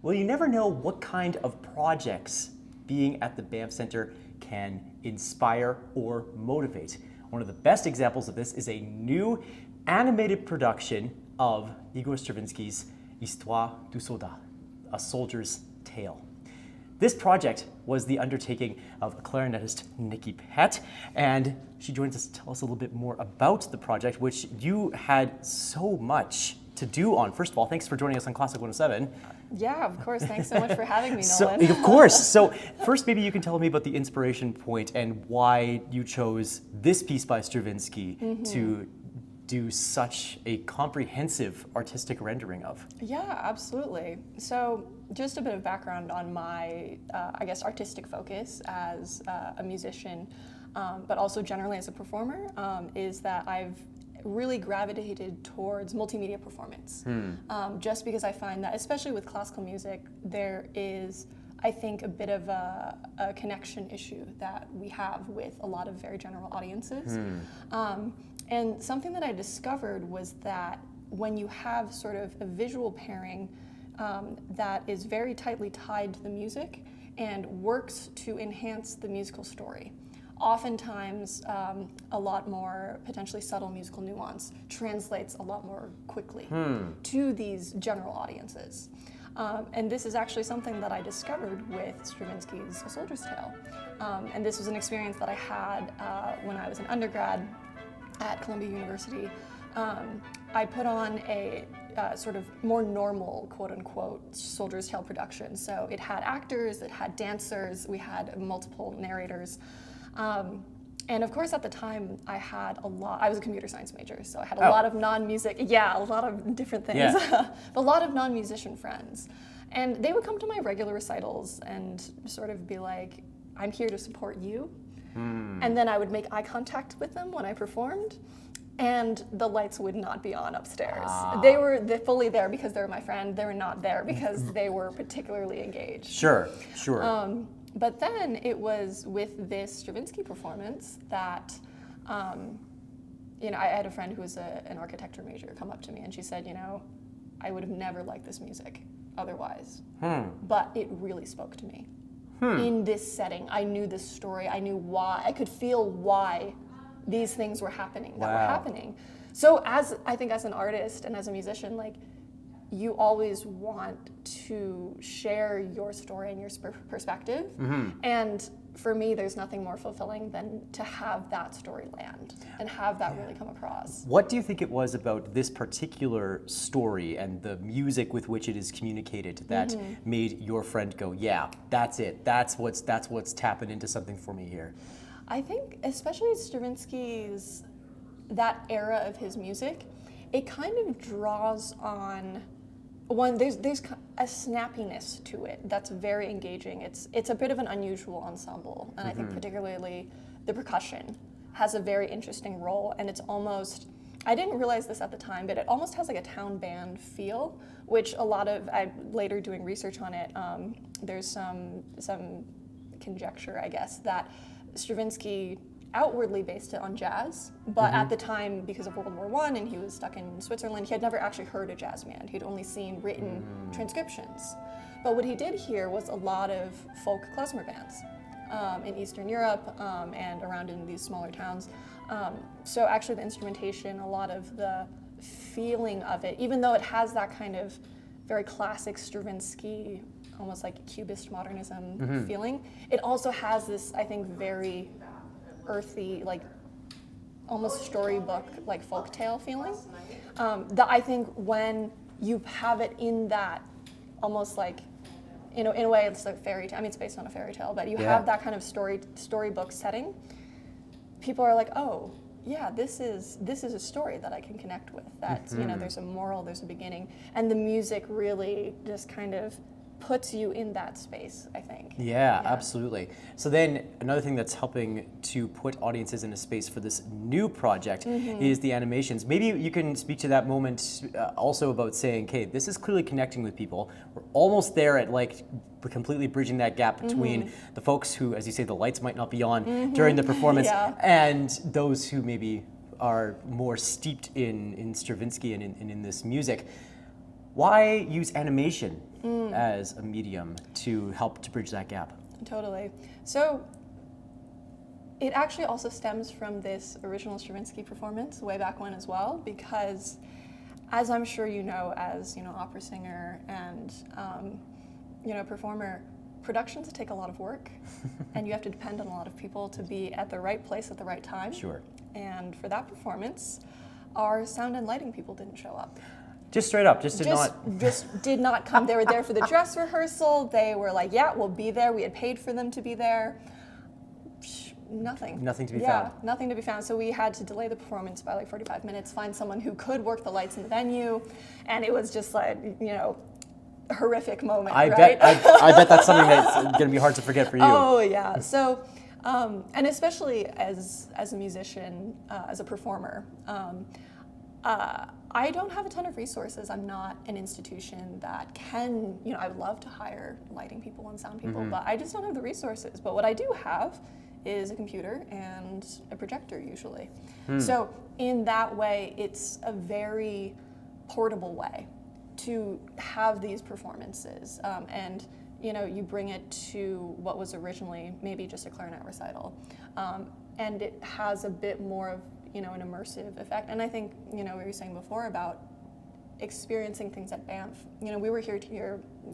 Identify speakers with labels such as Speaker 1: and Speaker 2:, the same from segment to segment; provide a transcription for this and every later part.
Speaker 1: Well, you never know what kind of projects being at the Banff Centre can inspire or motivate. One of the best examples of this is a new animated production of Igor Stravinsky's Histoire du Soldat, A Soldier's Tale. This project was the undertaking of clarinetist Nikki Pet, and she joins us to tell us a little bit more about the project, which you had so much to do on. First of all, thanks for joining us on Classic 107.
Speaker 2: Yeah, of course. Thanks so much for having me, Nolan.
Speaker 1: Of course. So first, maybe you can tell me about the inspiration point and why you chose this piece by Stravinsky to do such a comprehensive artistic rendering of.
Speaker 2: Yeah, absolutely. So just a bit of background on my, I guess, artistic focus as a musician, but also generally as a performer, is that I've really gravitated towards multimedia performance. Just because I find that, especially with classical music, there is, I think, a bit of a connection issue that we have with a lot of very general audiences. And something that I discovered was that when you have sort of a visual pairing that is very tightly tied to the music and works to enhance the musical story, oftentimes a lot more potentially subtle musical nuance translates a lot more quickly to these general audiences. And this is actually something that I discovered with Stravinsky's A Soldier's Tale. And this was an experience that I had when I was an undergrad at Columbia University. I put on a sort of more normal, quote-unquote, Soldier's Tale production. So it had actors, it had dancers, we had multiple narrators. And of course, at the time, I was a computer science major, so I had a lot of non-music, a lot of different things, but a lot of non-musician friends. And they would come to my regular recitals and sort of be like, I'm here to support you. And then I would make eye contact with them when I performed, and the lights would not be on upstairs. They were fully there because they were my friend. They were not there because they were particularly engaged.
Speaker 1: Sure.
Speaker 2: But then it was with this Stravinsky performance that, I had a friend who was an architecture major come up to me and she said, I would have never liked this music otherwise, but it really spoke to me. In this setting, I knew this story, I knew why, I could feel why these things were happening, that were happening. So I think as an artist and as a musician, you always want to share your story and your perspective. And for me, there's nothing more fulfilling than to have that story land and have that really come across.
Speaker 1: What do you think it was about this particular story and the music with which it is communicated that made your friend go, yeah, that's it, that's what's tapping into something for me here?
Speaker 2: I think especially Stravinsky's, that era of his music, it kind of draws on there's a snappiness to it that's very engaging. It's a bit of an unusual ensemble, and I think particularly the percussion has a very interesting role, and it's almost, I didn't realize this at the time, but it almost has like a town band feel, which later doing research on it, there's some conjecture, I guess, that Stravinsky outwardly based it on jazz, but at the time, because of World War I and he was stuck in Switzerland, he had never actually heard a jazz band. He'd only seen written transcriptions. But what he did hear was a lot of folk klezmer bands in Eastern Europe and around in these smaller towns. So actually the instrumentation, a lot of the feeling of it, even though it has that kind of very classic Stravinsky, almost like Cubist modernism feeling, it also has this, I think, very earthy, almost storybook, folktale feeling. That I think when you have it in that, almost in a way, it's like fairy tale. I mean, it's based on a fairy tale, but you have that kind of storybook setting. People are like, oh, yeah, this is a story that I can connect with. That there's a moral, there's a beginning, and the music really just kind of puts you in that space, I think.
Speaker 1: Yeah, absolutely. So then another thing that's helping to put audiences in a space for this new project is the animations. Maybe you can speak to that moment also about saying, okay, this is clearly connecting with people. We're almost there at completely bridging that gap between the folks who, as you say, the lights might not be on during the performance and those who maybe are more steeped in Stravinsky and in this music. Why use animation as a medium to help to bridge that gap?
Speaker 2: Totally. So it actually also stems from this original Stravinsky performance way back when as well, because as I'm sure you know, as opera singer and performer, productions take a lot of work, and you have to depend on a lot of people to be at the right place at the right time.
Speaker 1: Sure.
Speaker 2: And for that performance, our sound and lighting people didn't show up.
Speaker 1: Just straight up, just
Speaker 2: did not come. They were there for the dress rehearsal. They were like, yeah, we'll be there. We had paid for them to be there. Nothing.
Speaker 1: Nothing to be found.
Speaker 2: Yeah, nothing to be found. So we had to delay the performance by like 45 minutes, find someone who could work the lights in the venue, and it was just like, a horrific moment,
Speaker 1: I
Speaker 2: right?
Speaker 1: I bet that's something that's going to be hard to forget for you.
Speaker 2: Oh, yeah. So, and especially as a musician, as a performer, I don't have a ton of resources. I'm not an institution that can, I would love to hire lighting people and sound people, but I just don't have the resources. But what I do have is a computer and a projector usually. So in that way, it's a very portable way to have these performances. And you bring it to what was originally maybe just a clarinet recital. And it has a bit more of an immersive effect. And I think, we were saying before about experiencing things at Banff. We were here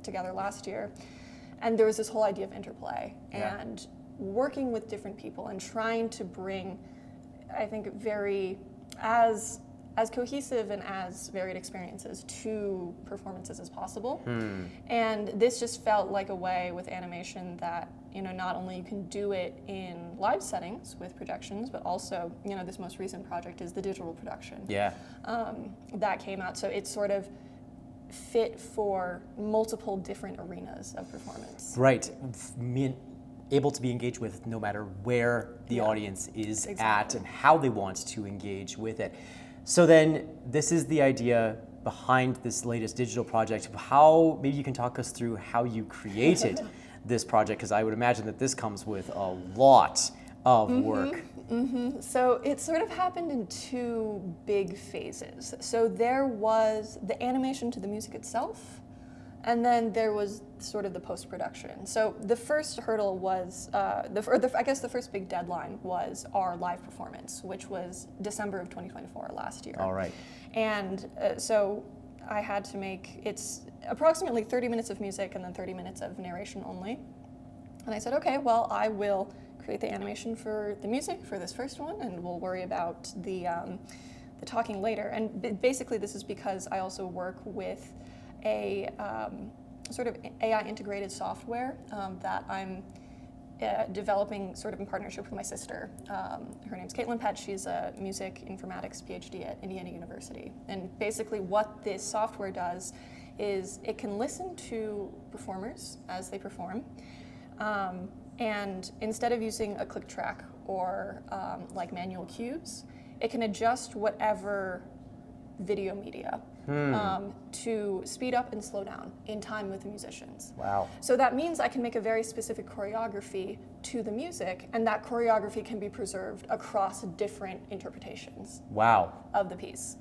Speaker 2: together last year, and there was this whole idea of interplay and working with different people and trying to bring, I think, very as cohesive and as varied experiences to performances as possible. And this just felt like a way with animation that, not only you can do it in live settings with projections, but also, this most recent project is the digital production.
Speaker 1: Yeah.
Speaker 2: That came out. So it's sort of fit for multiple different arenas of performance.
Speaker 1: Right. Able to be engaged with no matter where the audience is at and how they want to engage with it. So then this is the idea behind this latest digital project. How, maybe you can talk us through how you created this project, because I would imagine that this comes with a lot of work.
Speaker 2: So it sort of happened in two big phases. So there was the animation to the music itself, and then there was sort of the post-production. So the first hurdle was, I guess the first big deadline was our live performance, which was December of 2024, last year.
Speaker 1: All right.
Speaker 2: And so I had to make, it's approximately 30 minutes of music and then 30 minutes of narration only. And I said, okay, well, I will create the animation for the music for this first one, and we'll worry about the talking later. And basically this is because I also work with a sort of AI integrated software that I'm developing sort of in partnership with my sister. Her name's Nikki Pet. She's a music informatics PhD at Indiana University. And basically what this software does is it can listen to performers as they perform, and instead of using a click track or like manual cues, it can adjust whatever video media to speed up and slow down in time with the musicians.
Speaker 1: Wow.
Speaker 2: So that means I can make a very specific choreography to the music, and that choreography can be preserved across different interpretations.
Speaker 1: Wow.
Speaker 2: Of the piece.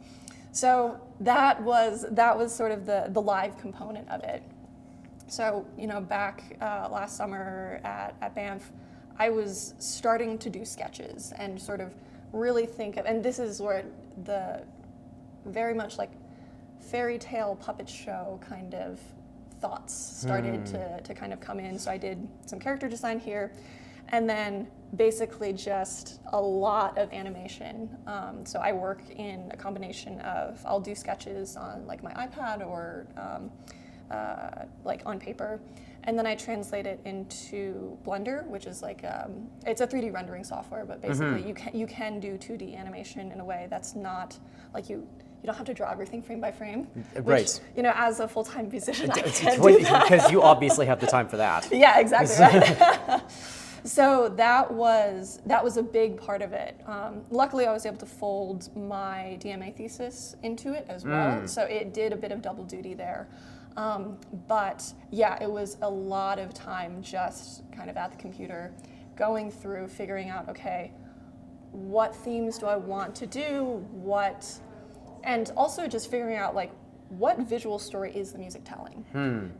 Speaker 2: So that was sort of the live component of it. So, back last summer at Banff, I was starting to do sketches and sort of really think of, and this is where the very much like fairy tale puppet show kind of thoughts started to kind of come in. So I did some character design here, and then basically just a lot of animation. So I work in a combination of, I'll do sketches on like my iPad or like on paper, and then I translate it into Blender, which is like it's a 3D rendering software, but basically you can do 2D animation in a way that's not like you don't have to draw everything frame by frame.
Speaker 1: Right.
Speaker 2: Which, as a full-time musician, I can't do that.
Speaker 1: Because you obviously have the time for that.
Speaker 2: Yeah, exactly right. So that was a big part of it. Luckily, I was able to fold my DMA thesis into it as well, so it did a bit of double duty there. But yeah, it was a lot of time just kind of at the computer, going through, figuring out, okay, what themes do I want to do, and also just figuring out like what visual story is the music telling?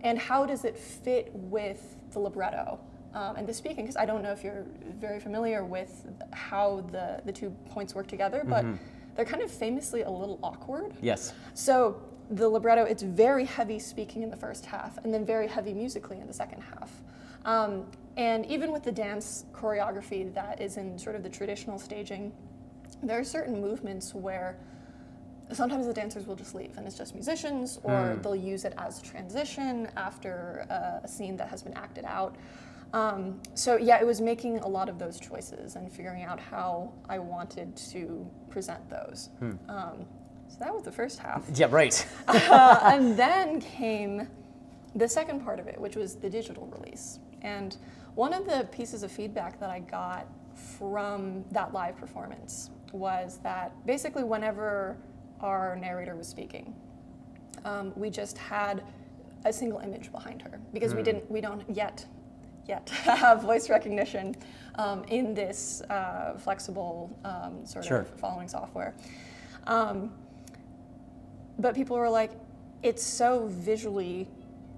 Speaker 2: And how does it fit with the libretto and the speaking? Because I don't know if you're very familiar with how the two points work together, but they're kind of famously a little awkward.
Speaker 1: Yes.
Speaker 2: So the libretto, it's very heavy speaking in the first half, and then very heavy musically in the second half. And even with the dance choreography that is in sort of the traditional staging, there are certain movements where sometimes the dancers will just leave and it's just musicians, or they'll use it as a transition after a scene that has been acted out. So yeah, it was making a lot of those choices and figuring out how I wanted to present those. So that was the first half.
Speaker 1: Yeah, right.
Speaker 2: And then came the second part of it, which was the digital release. And one of the pieces of feedback that I got from that live performance was that basically whenever our narrator was speaking, we just had a single image behind her, because we don't yet have voice recognition in this flexible sort of following software. But people were like, it's so visually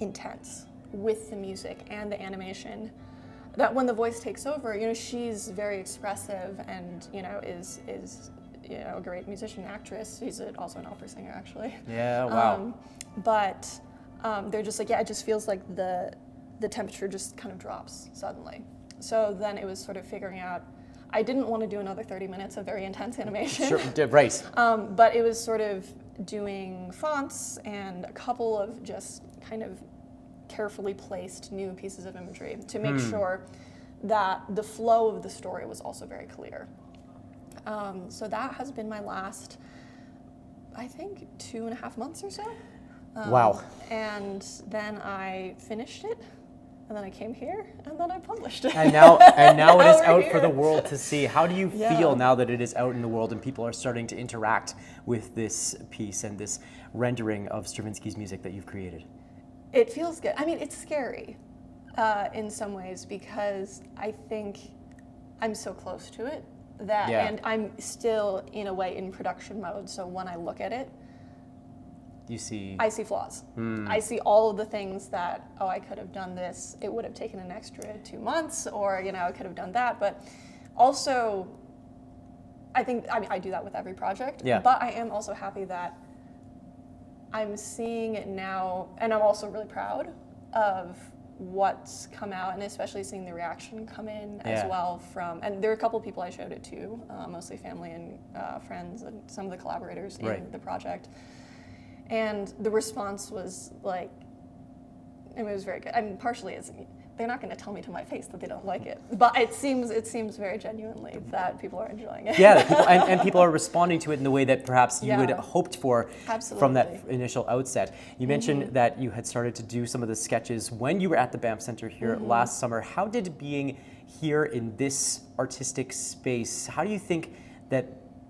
Speaker 2: intense with the music and the animation that when the voice takes over, she's very expressive and, is a great musician, actress. She's also an opera singer, actually.
Speaker 1: Yeah, wow.
Speaker 2: But they're just like, it just feels like the temperature just kind of drops suddenly. So then it was sort of figuring out, I didn't want to do another 30 minutes of very intense animation.
Speaker 1: Sure, right.
Speaker 2: But it was sort of doing fonts and a couple of just kind of carefully placed new pieces of imagery to make sure that the flow of the story was also very clear. So that has been my last, I think, 2.5 months or so.
Speaker 1: Wow.
Speaker 2: And then I finished it, and then I came here, and then I published it.
Speaker 1: And now it is out
Speaker 2: here.
Speaker 1: for the world to see. How do you feel now that it is out in the world and people are starting to interact with this piece and this rendering of Stravinsky's music that you've created?
Speaker 2: It feels good. I mean, it's scary in some ways, because I think I'm so close to it and I'm still in a way in production mode. So when I look at it, I see flaws. I see all of the things that, I could have done this. It would have taken an extra 2 months, or I could have done that. But also, I do that with every project.
Speaker 1: Yeah.
Speaker 2: But I am also happy that I'm seeing it now, and I'm also really proud of what's come out, and especially seeing the reaction come in as well and there are a couple of people I showed it to, mostly family and friends and some of the collaborators in the project. And the response was like, it was very good. I mean, partially they're not going to tell me to my face that they don't like it, but it seems very genuinely that people are enjoying it.
Speaker 1: Yeah, and people are responding to it in the way that perhaps you would have hoped for from that initial outset. You mentioned that you had started to do some of the sketches when you were at the Banff Centre here last summer. How did being here in this artistic space, how do you think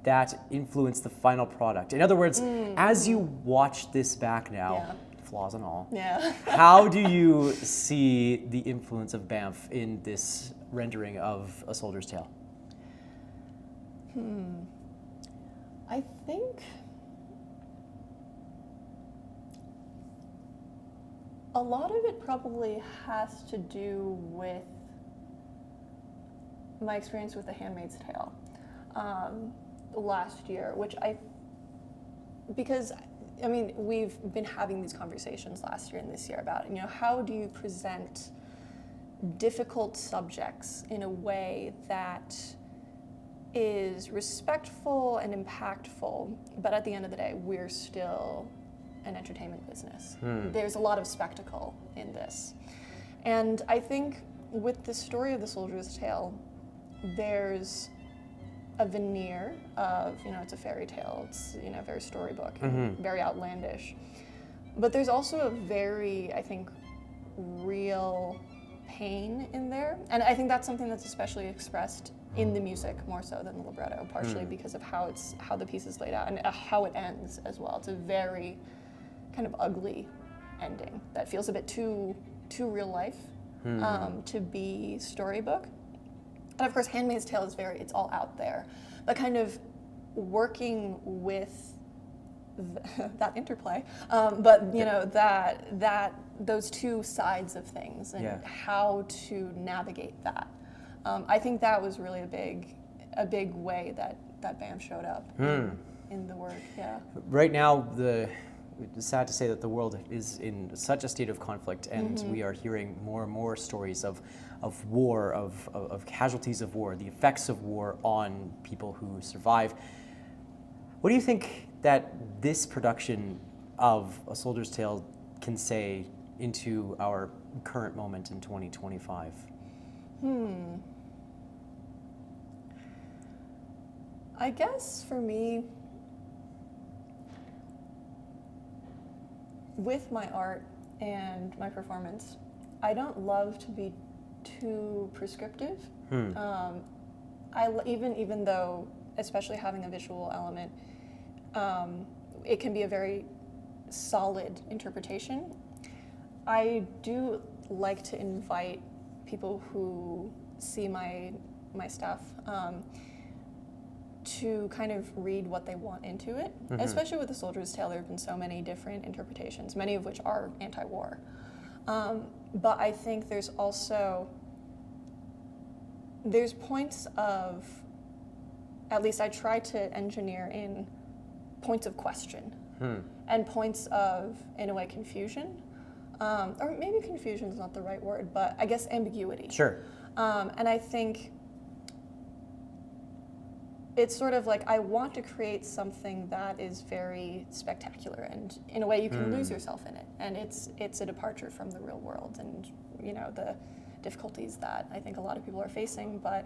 Speaker 1: that influenced the final product? In other words, as you watch this back now, flaws and all, how do you see the influence of Banff in this rendering of A Soldier's Tale?
Speaker 2: I think a lot of it probably has to do with my experience with The Handmaid's Tale last year, because we've been having these conversations last year and this year about, how do you present difficult subjects in a way that is respectful and impactful, but at the end of the day, we're still an entertainment business. There's a lot of spectacle in this. And I think with the story of The Soldier's Tale, there's a veneer of, it's a fairy tale, it's, very storybook, and very outlandish. But there's also a very, I think, real pain in there. And I think that's something that's especially expressed in the music more so than the libretto, partially because of how the piece is laid out and how it ends as well. It's a very kind of ugly ending that feels a bit too real life to be storybook. And of course, Handmaid's Tale is it's all out there. But kind of working with that interplay, but you know that those two sides of things and how to navigate that. I think that was really a big way that Banff showed up in the work. Yeah.
Speaker 1: Right now, it's sad to say that the world is in such a state of conflict, and we are hearing more and more stories of war, of casualties of war, the effects of war on people who survive. What do you think that this production of A Soldier's Tale can say into our current moment in 2025?
Speaker 2: I guess for me, with my art and my performance, I don't love to be too prescriptive. Even though, especially having a visual element, it can be a very solid interpretation. I do like to invite people who see my stuff to kind of read what they want into it. Especially with The Soldier's Tale, there have been so many different interpretations, many of which are anti-war. But I think there's points of, at least I try to engineer in points of question and points of, in a way, confusion. Or maybe confusion is not the right word, but I guess ambiguity.
Speaker 1: Sure.
Speaker 2: And I think it's sort of like I want to create something that is very spectacular, and in a way you can lose yourself in it. And it's a departure from the real world and, you know, the difficulties that I think a lot of people are facing. But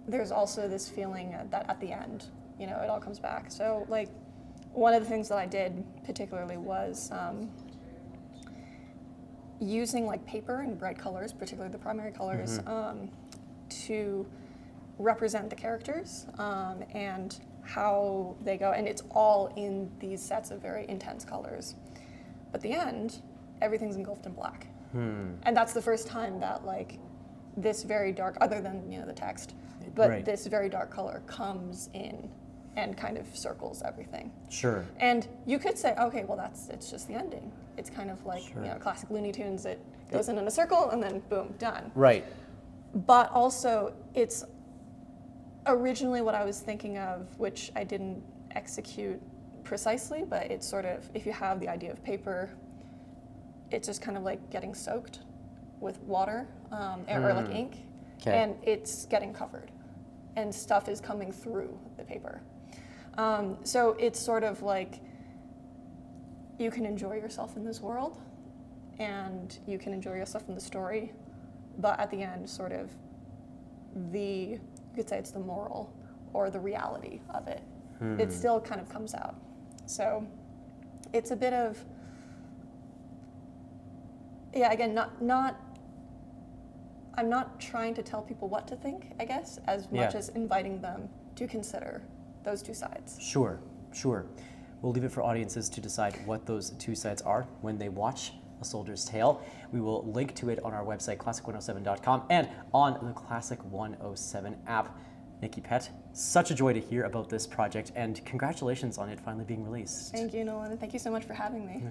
Speaker 2: there's also this feeling that at the end, you know, it all comes back. So like one of the things that I did particularly was using like paper and bright colors, particularly the primary colors, to represent the characters and how they go, and it's all in these sets of very intense colors. But the end, everything's engulfed in black, and that's the first time that like this very dark, other than, you know, the text, but this very dark color comes in and kind of circles everything.
Speaker 1: Sure.
Speaker 2: And you could say, okay, well it's just the ending. It's kind of like you know, classic Looney Tunes. It goes in a circle and then boom, done.
Speaker 1: Right.
Speaker 2: But also it's originally what I was thinking of, which I didn't execute precisely, but it's sort of, if you have the idea of paper, it's just kind of like getting soaked with water or like ink, and it's getting covered, and stuff is coming through the paper. So it's sort of like you can enjoy yourself in this world, and you can enjoy yourself in the story, but at the end, sort of you could say it's the moral or the reality of it. It still kind of comes out. So it's a bit of, again, I'm not trying to tell people what to think, I guess, as much as inviting them to consider those two sides.
Speaker 1: Sure. We'll leave it for audiences to decide what those two sides are when they watch A Soldier's Tale. We will link to it on our website, classic107.com, and on the Classic 107 app. Nikki Pet, such a joy to hear about this project, and congratulations on it finally being released.
Speaker 2: Thank you, Nolan, and thank you so much for having me.